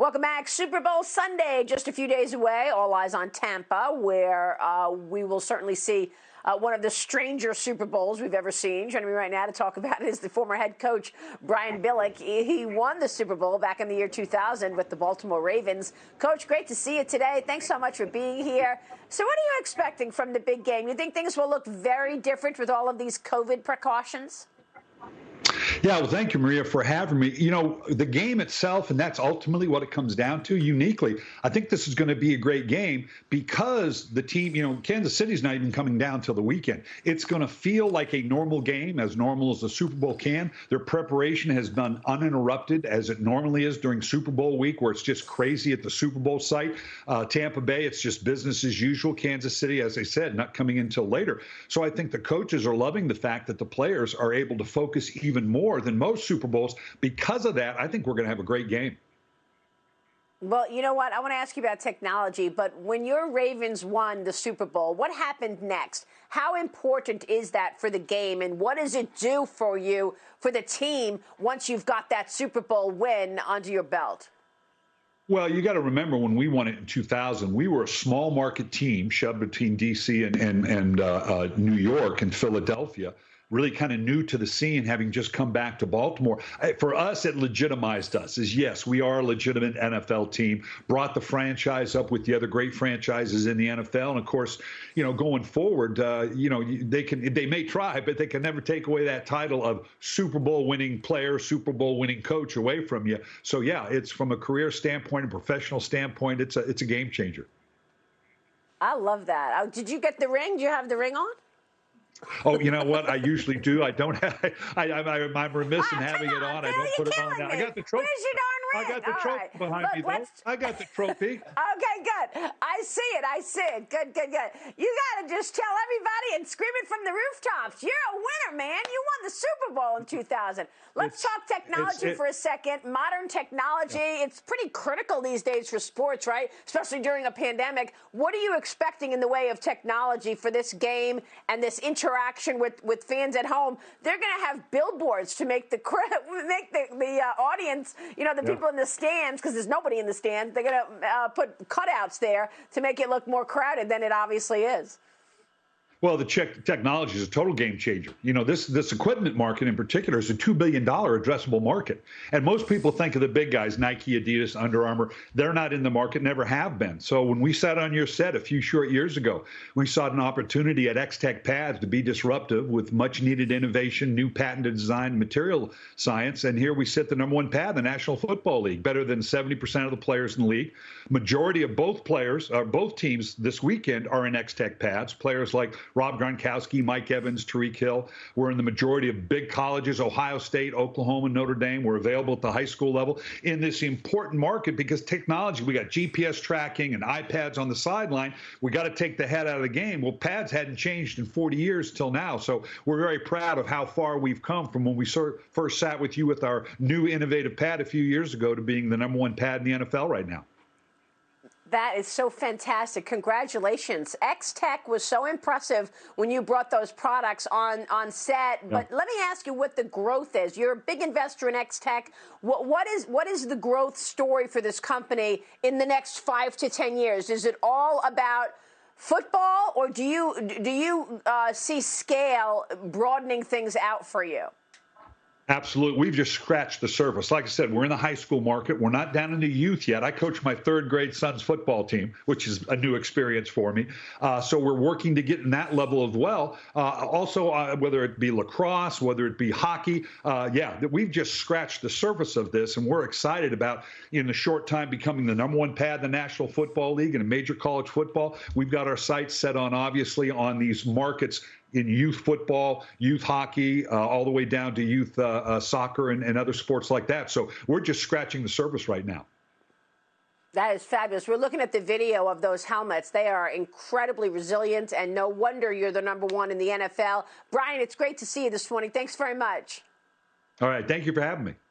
Welcome back. Super Bowl Sunday, just a few days away. All eyes on Tampa, where we will certainly see one of the stranger Super Bowls we've ever seen. Joining me right now to talk about it is the former head coach, Brian Billick. He won the Super Bowl back in the year 2000 with the Baltimore Ravens. Coach, great to see you today. Thanks so much for being here. So what are you expecting from the big game? You think things will look very different with all of these COVID precautions? Yeah, well, thank you, Maria, for having me. You know, the game itself, and that's ultimately what it comes down to uniquely. I think this is going to be a great game because the team, Kansas City's not even coming down till the weekend. It's going to feel like a normal game, as normal as the Super Bowl can. Their preparation has been uninterrupted, as it normally is during Super Bowl week, where it's just crazy at the Super Bowl site. Tampa Bay, it's just business as usual. Kansas City, as I said, not coming in until later. So I think the coaches are loving the fact that the players are able to focus even more than most Super Bowls. Because of that, I think we're going to have a great game. Well, you know what? I want to ask you about technology, but when your Ravens won the Super Bowl, what happened next? How important is that for the game, and what does it do for you, for the team, once you've got that Super Bowl win under your belt? Well, you got to remember when we won it in 2000, we were a small market team shoved between D.C. and New York and Philadelphia. Really kind of new to the scene, having just come back to Baltimore. For us, it legitimized us as, yes, we are a legitimate NFL team, brought the franchise up with the other great franchises in the NFL. And of course, going forward, they may try, but they can never take away that title of Super Bowl winning player, Super Bowl winning coach away from you. So yeah, it's from a career standpoint, a professional standpoint, it's a game changer. I love that. Did you get the ring? Do you have the ring on? Oh, you know what? I usually do. I don't have. I'm remiss in having it on. I don't put it on now. I got the trophy. Where's your darn ring? I got the trophy behind me, though. I got the trophy. Okay, good. I see it. Good. You got to just tell everybody and scream it from the rooftops. You're a winner, man. You won the Super Bowl in 2000. Let's talk technology for a second. Modern technology, it's pretty critical these days for sports, right? Especially during a pandemic. What are you expecting in the way of technology for this game and this interaction with fans at home? They're going to have billboards to make the audience, the people in the stands, because there's nobody in the stands. They're going to put cutouts there to make it look more crowded than it obviously is. Well, the technology is a total game changer. This equipment market in particular is a $2 billion addressable market. And most people think of the big guys, Nike, Adidas, Under Armour. They're not in the market, never have been. So when we sat on your set a few short years ago, we saw an opportunity at X-Tech Pads to be disruptive with much needed innovation, new patented design, material science. And here we sit the #1 pad, the National Football League, better than 70% of the players in the league. Majority of both teams this weekend are in X-Tech Pads. Players like Rob Gronkowski, Mike Evans, Tyreek Hill. We're in the majority of big colleges, Ohio State, Oklahoma, Notre Dame. We're available at the high school level in this important market because technology, we got GPS tracking and iPads on the sideline. We got to take the head out of the game. Well, pads hadn't changed in 40 years till now. So we're very proud of how far we've come from when we first sat with you with our new innovative pad a few years ago to being the #1 pad in the NFL right now. That is so fantastic. Congratulations. X-Tech was so impressive when you brought those products on set. But let me ask you what the growth is. You're a big investor in X-Tech. What is the growth story for this company in the next 5 to 10 years? Is it all about football, or do you see scale broadening things out for you? Absolutely. We've just scratched the surface. Like I said, we're in the high school market. We're not down into youth yet. I coach my 3rd grade son's football team, which is a new experience for me. So we're working to get in that level as well. Also, whether it be lacrosse, whether it be hockey, we've just scratched the surface of this, and we're excited about, in a short time, becoming the #1 pad in the National Football League and a major college football. We've got our sights set obviously, on these markets in youth football, youth hockey, all the way down to youth soccer and other sports like that. So we're just scratching the surface right now. That is fabulous. We're looking at the video of those helmets. They are incredibly resilient, and no wonder you're the #1 in the NFL. Brian, it's great to see you this morning. Thanks very much. All right. Thank you for having me.